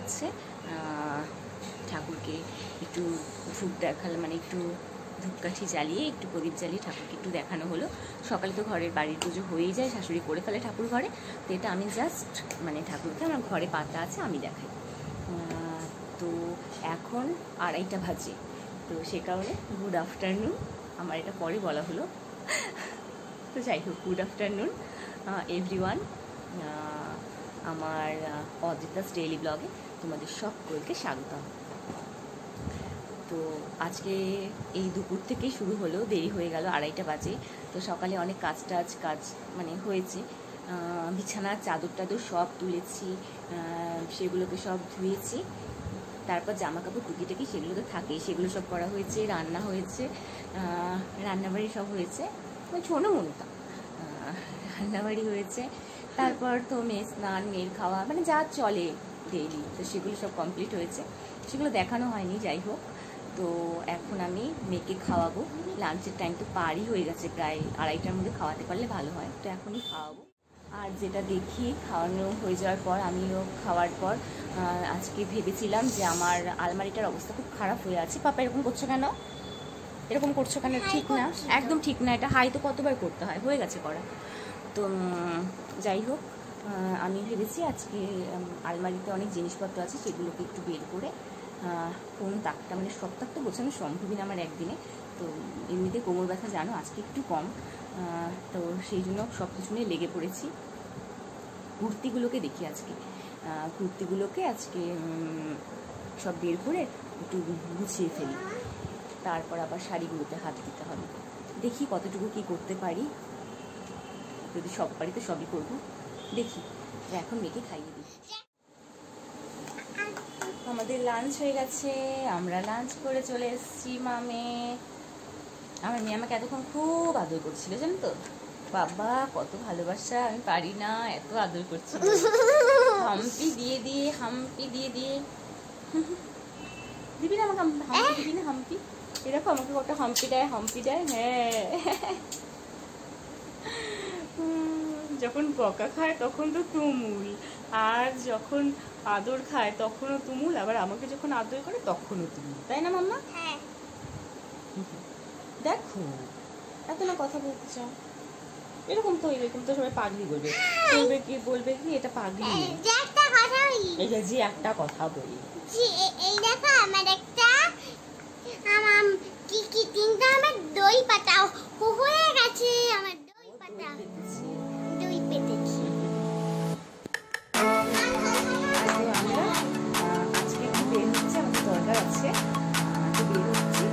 যাচ্ছে। ঠাকুরকে একটু ধূপ দেখালে, মানে একটু ধূপকাঠি জ্বালিয়ে একটু প্রদীপ জ্বালিয়ে ঠাকুরকে একটু দেখানো হলো। সকালে তো ঘরের বাড়ির পুজো হয়েই যায়, শাশুড়ি করে ফেলে ঠাকুর ঘরে। তো এটা আমি জাস্ট মানে ঠাকুরকে আমার ঘরে পাতা আছে আমি দেখাই। তো এখন 2:30 বাজে, তো সে কারণে গুড আফটারনুন, আমার এটা পরে বলা হলো। তো যাই হোক, গুড আফটারনুন এভরিওয়ান। আমার অদ্রিতাস ডেইলি ব্লগে তোমাদের সকলকে স্বাগতম। তো আজকে এই দুপুর থেকেই শুরু হলো, দেরি হয়ে গেল, 2:30 বাজে। তো সকালে অনেক কাজ মানে হয়েছে, বিছানার চাদর টাদর সব তুলেছি, সেগুলোকে সব ধুয়েছি। তারপর জামা কাপড় টুকিটাকি সেগুলো তো থাকেই, সেগুলো সব করা হয়েছে। রান্না হয়েছে, রান্নাবাড়ি সব হয়েছে, ছোটো মনটা রান্নাবাড়ি হয়েছে। তারপর তো মেয়ের স্নান, মেয়ের খাওয়া, মানে যা চলে ডেইলি, তো সেগুলো সব কমপ্লিট হয়েছে, সেগুলো দেখানো হয়নি। যাই হোক, তো এখন আমি মেয়েকে খাওয়াবো। লাঞ্চের টাইম তো পারই হয়ে গেছে, প্রায় 2:30টার মধ্যে খাওয়াতে পারলে ভালো হয়, তো এখনই খাওয়াবো। আর যেটা দেখি, খাওয়ানো হয়ে যাওয়ার পর, আমিও খাওয়ার পর আজকে ভেবেছিলাম যে আমার আলমারিটার অবস্থা খুব খারাপ হয়ে আছে। পাপা এরকম করছো কেন, এরকম করছো কেন? ঠিক না, একদম ঠিক না। এটা হাই তো কতবার করতে হয়, হয়ে গেছে করা। তো যাই হোক, আমি ভেবেছি আজকে আলমারিতে অনেক জিনিসপত্র আছে, সেগুলোকে একটু বের করে কোন তাকটা, মানে সব তাক তো গোছানো সম্ভবই না আমার একদিনে। তো এমনিতে কোমর ব্যথা জানো আজকে একটু কম, তো সেই জন্য সব কিছু নিয়ে লেগে পড়েছি। কুর্তিগুলোকে দেখি আজকে, কুর্তিগুলোকে আজকে সব বের করে একটু গুছিয়ে ফেলি, তারপর আবার শাড়িগুলোতে হাত দিতে হবে। দেখি কতটুকু কি করতে পারি, যদি সব পারি তো সবই করবো, দেখি। এখন মেয়েকে খাইয়ে দিই। আমাদের লাঞ্চ হয়ে গেছে, আমরা লাঞ্চ করে চলে এসেছি। আমার মেয়ে আমাকে এতক্ষণ খুব আদর করছিল, জানো তো? বাবা কত ভালোবাসা, আমি পারি না, এত আদর করছিল, হাম্পি দিয়ে দিয়ে দিবি না আমাকে, হাম্পি দিবি না? হাম্পি এরকম আমাকে কত হাম্পি দেয়। হ্যাঁ, যখন বকা খায় তখন তো তুমুল, আর যখন আদর খায় তখনও তুমুল, আবার আমাকে যখন আদর করে তখনও তুমুল, তাই না মাম্মা? হ্যাঁ। দেখো এত না কথা বলতে চাও, এরকম তো সবাই পাগলি বলবে, বলবে কি এটা পাগলি। এই যে একটা কথা বলি, এই দেখো আমার একটা কি তিনটা আমার দই পাতা হয়ে গেছে, আমার দই পাতা দই পেতেছি। আজকে একটু বের হচ্ছে, আমাদের দরকার আছে, তো বের হচ্ছি।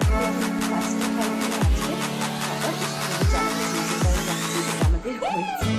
আমাদের হয়েছে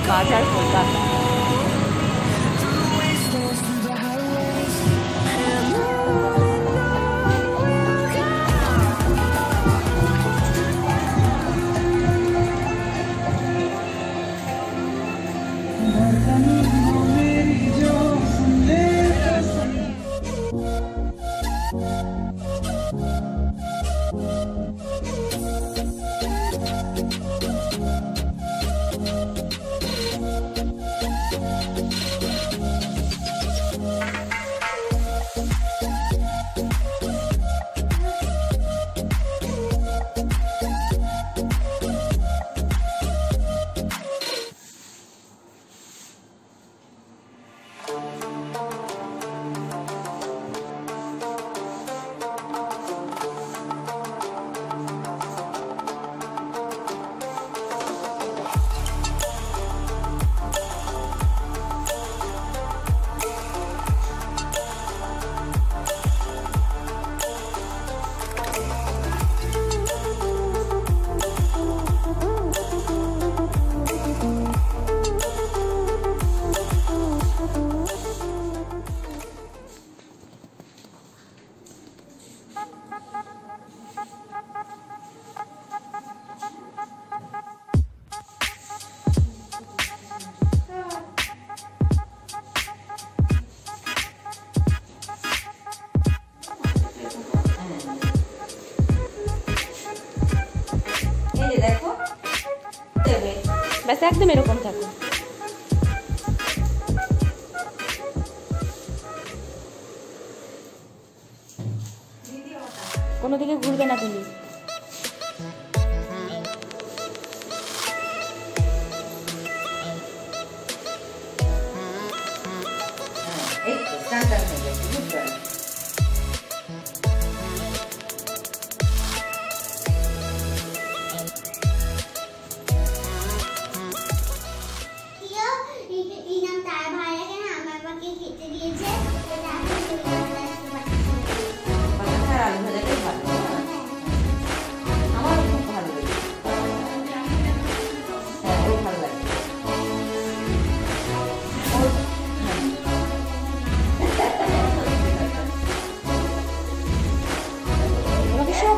বাজার কলকাতা। ব্যাস একদম এরকম থাকো। কোনো দিকে ঘুরবে না তুমি।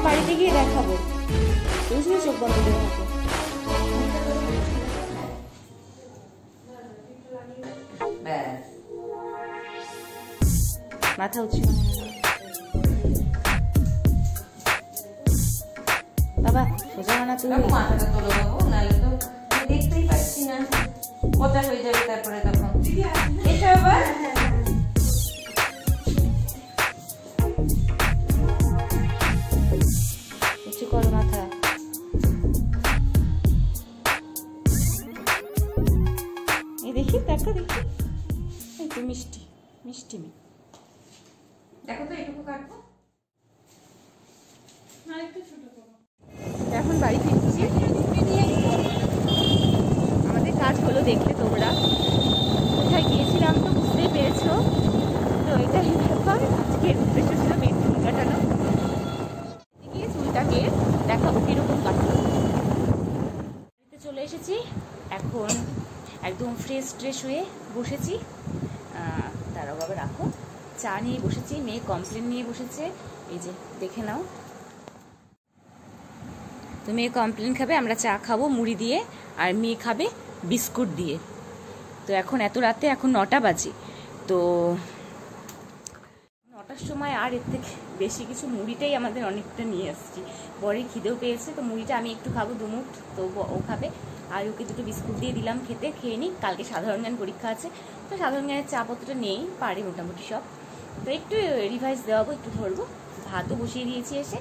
বাড়িতে গিয়ে দেখাবো, তুমি শুধু চোখ বন্ধ করে থাকো। মাথা উঁচু। বাবা সোজা না তুমি মাথাটা তুলে দেবো, নাহলে তো দেখতেই পাচ্ছি না, কোথায় হয়ে যাবে তারপরে তখন। এসো আবার উঁচু করো মাথা। এই দেখি দেখো দেখি, এই তো মিষ্টি মিষ্টি মেয়ে। দেখো তো এটুকু কাটবো। এখন বাড়ি ফিরছি। আমাদের কাজ হলো, দেখলে তোমরা কোথায় গিয়েছিলাম তো বুঝতেই পেরেছো। তো এটাই ব্যাপার, আজকের উদ্দেশ্য ছিল মেয়ের চুল কাটানো। গিয়ে চুলটাকে দেখাবো কিরকম কাটলো। বাড়িতে চলে এসেছি, এখন একদম ফ্রেশ ট্রেশ হয়ে বসেছি। তারাও বাবা রাখো, চা নিয়ে বসেছি, মেয়ে কমপ্লেন নিয়ে বসেছে, এই যে দেখে নাও। তো মেয়ে কমপ্লেন খাবে, আমরা চা খাবো মুড়ি দিয়ে, আর মেয়ে খাবে বিস্কুট দিয়ে। তো এখন এত রাতে, এখন 9টা বাজে, তো 9টার সময় আর এর থেকে বেশি কিছু, মুড়িটাই আমাদের অনেকটা নিয়ে আসছি। বরের খিদেও পেয়েছে, তো মুড়িটা আমি একটু খাবো, দুমুঠ, তো ও খাবে। আর ওকে দুটো বিস্কুট দিয়ে দিলাম খেতে, খেয়ে নিই। কালকে সাধারণ জ্ঞান পরীক্ষা আছে, তো সাধারণ জ্ঞানের চাপত্রটা নেই, পারে মোটামুটি সব। তো একটু রিভাইজ দেওয়াবো, একটু ধরবো। ভাতও বসিয়ে দিয়েছি এসে,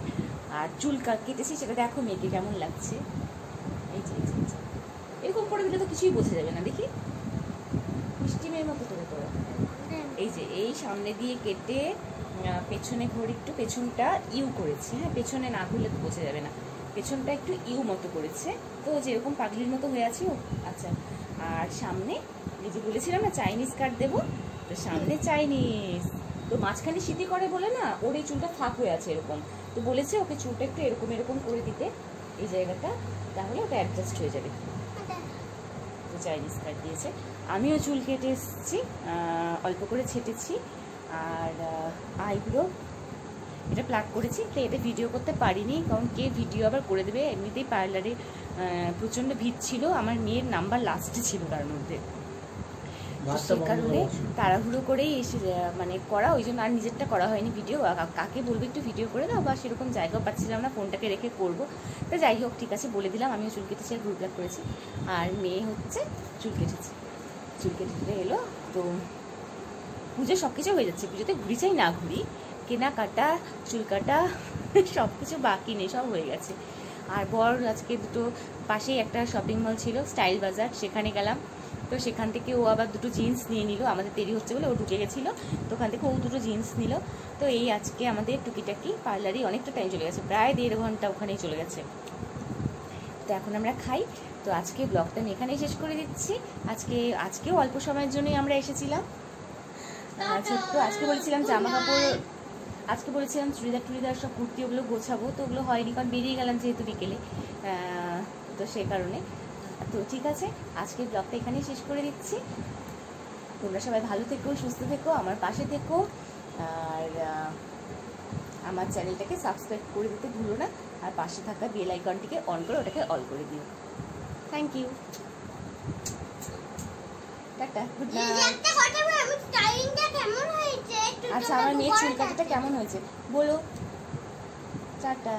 আর চুল কেটেছি, সেটা দেখো মেয়েকে কেমন লাগছে। এই যে এরকম করে দিলে তো কিছুই বোঝা যাবে না, দেখি মিষ্টি মেয়ের মতো করে করো। এই যে এই সামনে দিয়ে কেটে পেছনে ঘড়ি একটু পেছনটা ইউ করেছি। হ্যাঁ, পেছনে না ঘুরলে তো বোঝা যাবে না, পেছনটা একটু ইউ মতো করেছে, তো যেরকম পাগলির মতো হয়ে আছি ও। আচ্ছা, আর সামনে এই যে বলেছিলাম না চাইনিজ কাট দেবো, তো সামনে চাইনিজ, তো মাঝখানে সিটি করে বলে না, ওর এই চুলটা ফাঁক হয়ে আছে এরকম, তো বলেছে ওকে চুলটা একটু এরকম এরকম করে দিতে এই জায়গাটা, তাহলে ওটা অ্যাডজাস্ট হয়ে যাবে। তো চাইনিজ কাট দিয়েছে। আমিও চুল কেটে এসেছি, অল্প করে ছেটেছি, আর আইব্রো এটা প্লাক করেছি। তো এটা ভিডিও করতে পারিনি, কারণ কে ভিডিও আবার করে দেবে, এমনিতেই পার্লারে প্রচণ্ড ভিড় ছিল, আমার মেয়ের নাম্বার লাস্টে ছিল তার মধ্যে, সেই কারণে তাড়াহুড়ো করেই এসে মানে করা, ওই জন্য আর নিজেরটা করা হয়নি ভিডিও। কাকে বলবো একটু ভিডিও করে দাও, বা সেরকম জায়গাও পাচ্ছিলাম না, ফোনটাকে রেখে করবো। তো যাই হোক, ঠিক আছে, বলে দিলাম আমিও চুল কেটেছি আর গ্রুপ করেছি, আর মেয়ে হচ্ছে চুল কেটেছে, চুল কেটে এলো। তো পুজো সব কিছু হয়ে যাচ্ছে, পুজোতে ঘুরি চাই না ঘুরি, কেনাকাটা চুল কাটা সব কিছু বাকি নেই, সব হয়ে গেছে। আর বর আজকে দুটো পাশেই একটা শপিং মল ছিল স্টাইল বাজার, সেখানে গেলাম। তো সেখান থেকে ও আবার দুটো জিন্স নিয়ে নিল, আমাদের দেরি হচ্ছে বলে ও ঢুকে গেছিলো, তো ওখান থেকে ও দুটো জিন্স নিল। তো এই আজকে আমাদের টুকিটাকি পার্লারে অনেকটা টাইম চলে গেছে, প্রায় 1.5 ঘন্টা ওখানেই চলে গেছে। তো এখন আমরা খাই। তো আজকে ব্লগটা আমি এখানেই শেষ করে দিচ্ছি। আজকেও অল্প সময়ের জন্যই আমরা এসেছিলাম ছোট্ট। আজকে বলেছিলাম জামা কাপড়, আজকে বলেছিলাম চুড়িদার সব কুর্তি ওগুলো গোছাবো, তো ওগুলো হয়নি, কারণ বেরিয়ে গেলাম যেহেতু বিকেলে, তো সেই কারণে। তো ঠিক আছে, আজকের ব্লগটা এখানেই শেষ করে দিচ্ছি। তোমরা সবাই ভালো থেকো, সুস্থ থেকো, আমার পাশে থেকো, আর আমার চ্যানেলটাকে সাবস্ক্রাইব করে দিতে ভুলো না, আর পাশে থাকা বেল আইকনটিকে অন করে ওটাকে অল করে দিও। Thank you, tata, good night. আচ্ছা, আমার মেয়ের চুল কাটাটা কেমন হয়েছে বলো, টাটা।